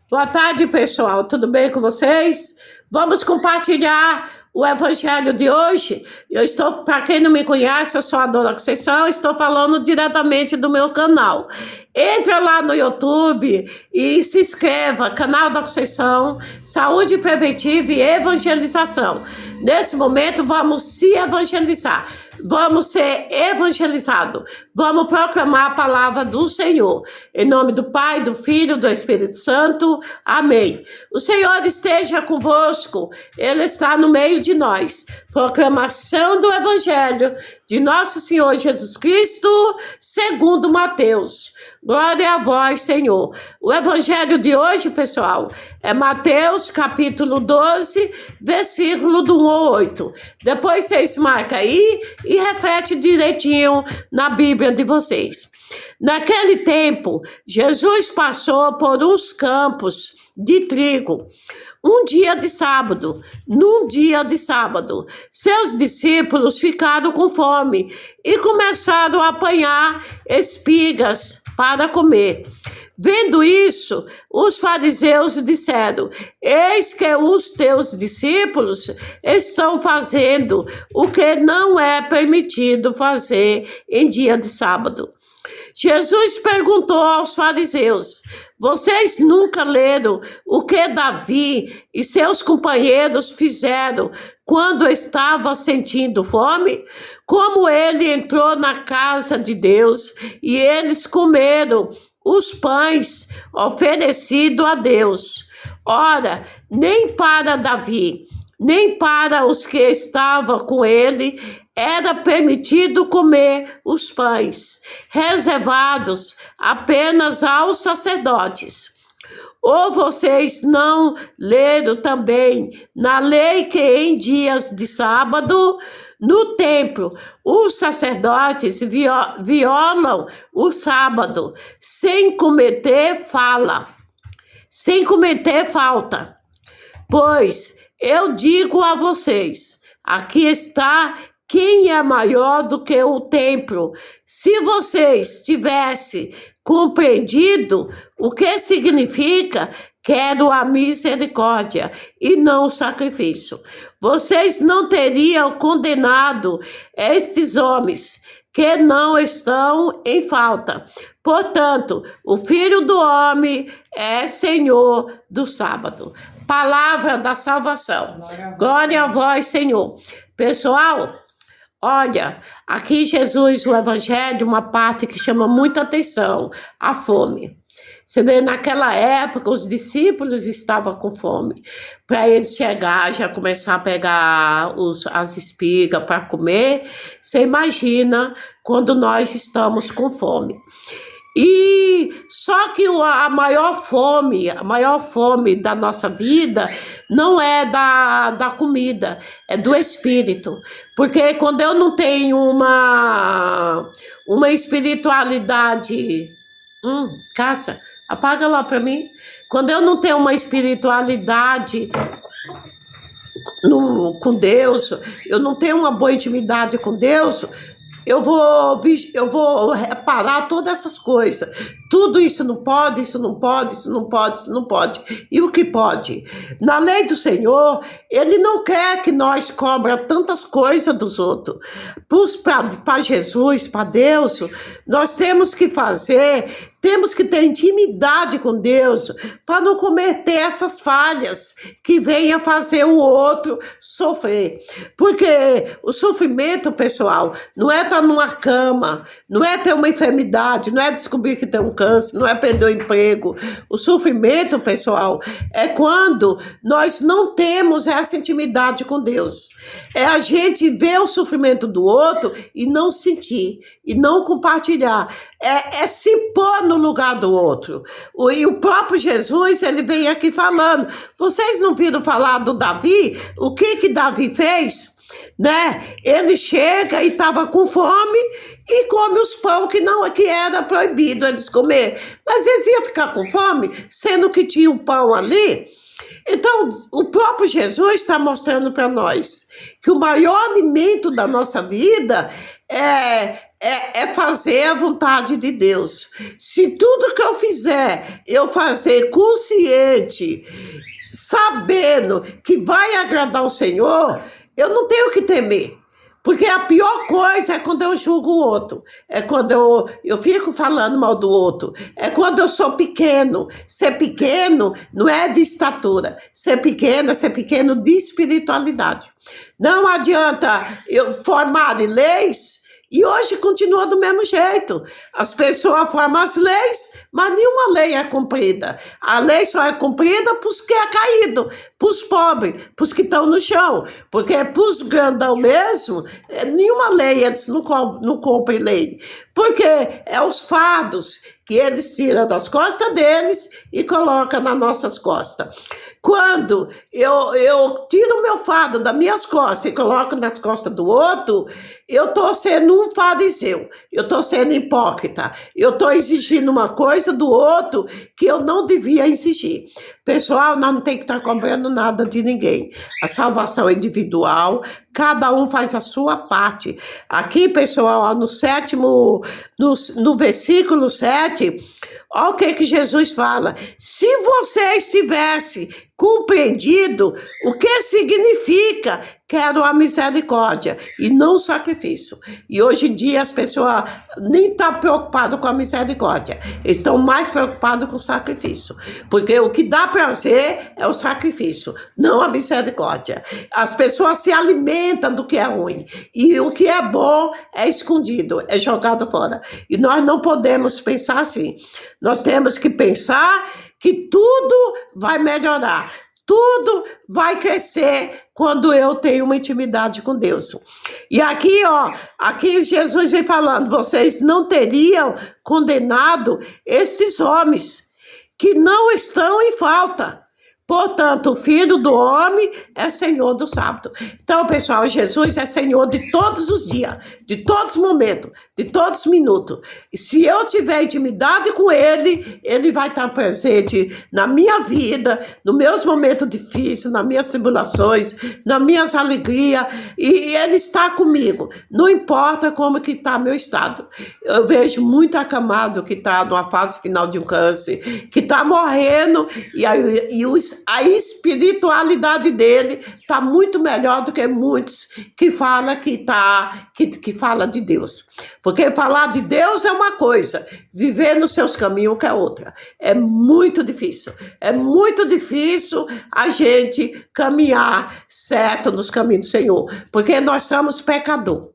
Boa tarde, pessoal. Tudo bem com vocês? Vamos compartilhar o evangelho de hoje. Para quem não me conhece, eu sou a Dona Conceição, estou falando diretamente do meu canal. Entra lá no YouTube e se inscreva, canal da Conceição, Saúde Preventiva e Evangelização. Nesse momento, vamos se evangelizar. Vamos ser evangelizados. Vamos proclamar a palavra do Senhor. Em nome do Pai, do Filho e do Espírito Santo. Amém. O Senhor esteja convosco. Ele está no meio de nós. Proclamação do Evangelho de nosso Senhor Jesus Cristo, segundo Mateus. Glória a vós, Senhor. O Evangelho de hoje, pessoal, é Mateus, capítulo 12, versículo do 1 ao 8. Depois vocês marcam aí e refletem direitinho na Bíblia de vocês. Naquele tempo, Jesus passou por uns campos de trigo. Num dia de sábado, seus discípulos ficaram com fome e começaram a apanhar espigas para comer. Vendo isso, os fariseus disseram: eis que os teus discípulos estão fazendo o que não é permitido fazer em dia de sábado. Jesus perguntou aos fariseus: vocês nunca leram o que Davi e seus companheiros fizeram quando estava sentindo fome? Como ele entrou na casa de Deus e eles comeram os pães oferecidos a Deus. Ora, nem para Davi, nem para os que estavam com ele, era permitido comer os pães, reservados apenas aos sacerdotes. Ou vocês não leram também na lei que em dias de sábado, no templo, os sacerdotes violam o sábado sem cometer falta? Pois eu digo a vocês, aqui está quem é maior do que o templo. Se vocês tivessem compreendido o que significa quero a misericórdia e não o sacrifício, vocês não teriam condenado estes homens que não estão em falta. Portanto, o Filho do Homem é Senhor do sábado. Palavra da salvação. Glória a vós, Senhor. Pessoal, olha, aqui Jesus, o Evangelho, uma parte que chama muita atenção, a fome. Você vê, naquela época, os discípulos estavam com fome. Para eles chegar, já começar a pegar as espigas para comer, você imagina quando nós estamos com fome. E só que a maior fome da nossa vida não é da comida, é do espírito. Porque quando eu não tenho uma espiritualidade... Cássia, apaga lá para mim. Quando eu não tenho uma espiritualidade com Deus, eu não tenho uma boa intimidade com Deus, eu vou reparar todas essas coisas. Tudo isso não pode, isso não pode, isso não pode, isso não pode. E o que pode? Na lei do Senhor, Ele não quer que nós cobramos tantas coisas dos outros. Para Jesus, para Deus, nós temos que ter intimidade com Deus para não cometer essas falhas que venham fazer o outro sofrer. Porque o sofrimento, pessoal, não é estar numa cama, não é ter uma enfermidade, não é descobrir que tem um câncer, não é perder o emprego. O sofrimento, pessoal, é quando nós não temos essa intimidade com Deus. É a gente ver o sofrimento do outro e não sentir, e não compartilhar. É se pôr no lugar do outro. E o próprio Jesus, ele vem aqui falando. Vocês não viram falar do Davi? O que Davi fez? Né? Ele chega e estava com fome e come os pão que era proibido eles comer. Mas eles iam ficar com fome, sendo que tinha um pão ali. Então, o próprio Jesus está mostrando para nós que o maior alimento da nossa vida é fazer a vontade de Deus. Se tudo que eu fizer, eu fazer consciente, sabendo que vai agradar o Senhor, eu não tenho que temer. Porque a pior coisa é quando eu julgo o outro, é quando eu fico falando mal do outro, é quando eu sou pequeno. Ser pequeno não é de estatura, ser pequeno de espiritualidade. Não adianta eu formar em leis e hoje continua do mesmo jeito. As pessoas formam as leis, mas nenhuma lei é cumprida. A lei só é cumprida para os que é caído, para os pobres, para os que estão no chão. Porque para os grandão mesmo, nenhuma lei, eles não cumprem lei. Porque é os fardos que eles tiram das costas deles e colocam nas nossas costas. Quando eu tiro o meu fardo das minhas costas e coloco nas costas do outro, eu estou sendo um fariseu, eu estou sendo hipócrita, eu estou exigindo uma coisa do outro que eu não devia exigir. Pessoal, nós não temos que estar cobrando nada de ninguém. A salvação é individual, cada um faz a sua parte. Aqui, pessoal, no versículo 7, olha o que Jesus fala. Se vocês tivessem compreendido o que significa quero a misericórdia e não o sacrifício. E hoje em dia as pessoas nem estão preocupadas com a misericórdia, estão mais preocupadas com o sacrifício. Porque o que dá prazer é o sacrifício, não a misericórdia. As pessoas se alimentam do que é ruim e o que é bom é escondido, é jogado fora. E nós não podemos pensar assim. Nós temos que pensar que tudo vai melhorar, tudo vai crescer quando eu tenho uma intimidade com Deus. E aqui, aqui Jesus vem falando, vocês não teriam condenado esses homens que não estão em falta. Portanto, o Filho do Homem é Senhor do sábado. Então, pessoal, Jesus é Senhor de todos os dias, de todos os momentos, de todos os minutos. E se eu tiver intimidade com Ele, Ele vai estar presente na minha vida, nos meus momentos difíceis, nas minhas tribulações, nas minhas alegrias. E Ele está comigo. Não importa como que está meu estado. Eu vejo muito acamado que está numa fase final de um câncer, que está morrendo, a espiritualidade dele está muito melhor do que muitos que falam que fala de Deus. Porque falar de Deus é uma coisa, viver nos seus caminhos que é outra. É muito difícil. É muito difícil a gente caminhar certo nos caminhos do Senhor, porque nós somos pecadores.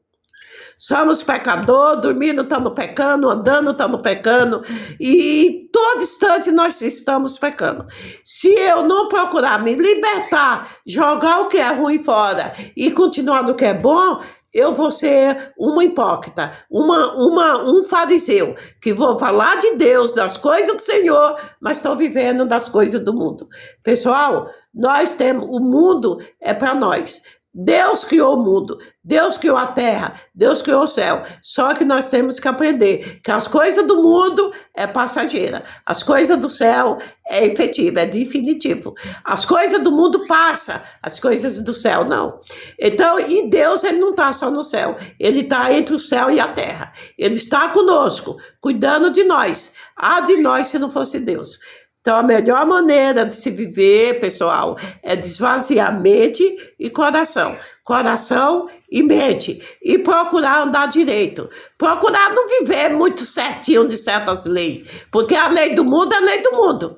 Somos pecadores, dormindo estamos pecando, andando estamos pecando, e todo instante nós estamos pecando. Se eu não procurar me libertar, jogar o que é ruim fora e continuar do que é bom, eu vou ser uma hipócrita, um fariseu, que vou falar de Deus, das coisas do Senhor, mas estou vivendo das coisas do mundo. Pessoal, o mundo é para nós. Deus criou o mundo, Deus criou a terra, Deus criou o céu. Só que nós temos que aprender que as coisas do mundo é passageira, as coisas do céu é efetiva, é definitivo. As coisas do mundo passam, as coisas do céu não. Então, e Deus, ele não está só no céu, ele está entre o céu e a terra. Ele está conosco, cuidando de nós. Ah, de nós se não fosse Deus. Então, a melhor maneira de se viver, pessoal, é desvaziar mente e coração. Coração e mente. E procurar andar direito. Procurar não viver muito certinho de certas leis. Porque a lei do mundo é a lei do mundo.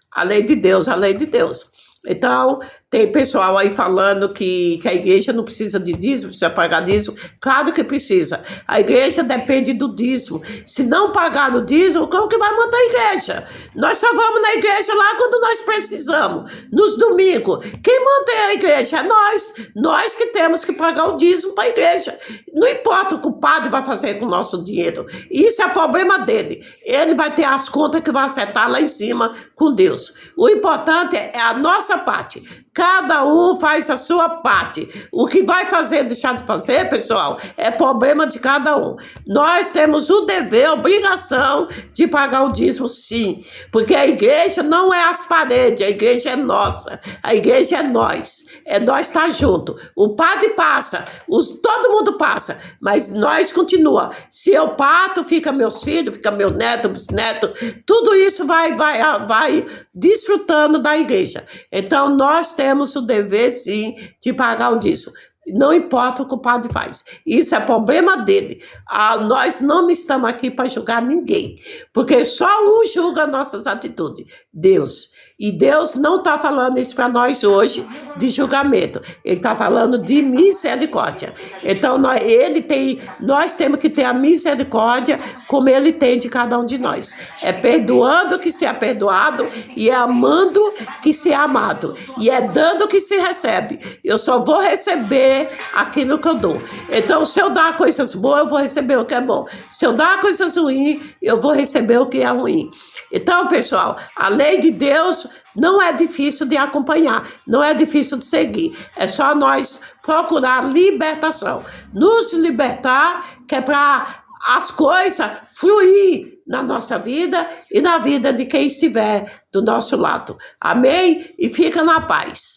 A lei de Deus é a lei de Deus. Então, tem pessoal aí falando que a igreja não precisa de dízimo, precisa pagar dízimo. Claro que precisa. A igreja depende do dízimo. Se não pagar o dízimo, como que vai manter a igreja? Nós só vamos na igreja lá quando nós precisamos, nos domingos. Quem mantém a igreja é nós. Nós que temos que pagar o dízimo para a igreja. Não importa o que o padre vai fazer com o nosso dinheiro. Isso é problema dele. Ele vai ter as contas que vai acertar lá em cima com Deus. O importante é a nossa parte. cada um faz a sua parte. O que vai fazer, deixar de fazer, pessoal, é problema de cada um. Nós temos o dever, a obrigação de pagar o dízimo, sim. Porque a igreja não é as paredes, a igreja é nossa. A igreja é nós. É nós estar junto. O padre passa, todo mundo passa, mas nós continua. Se eu parto, fica meus filhos, fica meu neto, bisneto, tudo isso vai desfrutando da igreja. Então, nós temos o dever, sim, de pagar o dízimo. Não importa o que o padre faz. Isso é problema dele. Nós não estamos aqui para julgar ninguém. Porque só um julga nossas atitudes. Deus. E Deus não está falando isso para nós hoje de julgamento. Ele está falando de misericórdia. Então, nós temos que ter a misericórdia como Ele tem de cada um de nós. É perdoando que se é perdoado, e é amando que se é amado. E é dando que se recebe. Eu só vou receber aquilo que eu dou. Então, se eu dar coisas boas, eu vou receber o que é bom. Se eu dar coisas ruins, eu vou receber o que é ruim. Então, pessoal, a lei de Deus não é difícil de acompanhar, não é difícil de seguir. É só nós procurar libertação. Nos libertar, que é para as coisas fluir na nossa vida e na vida de quem estiver do nosso lado. Amém? E fica na paz.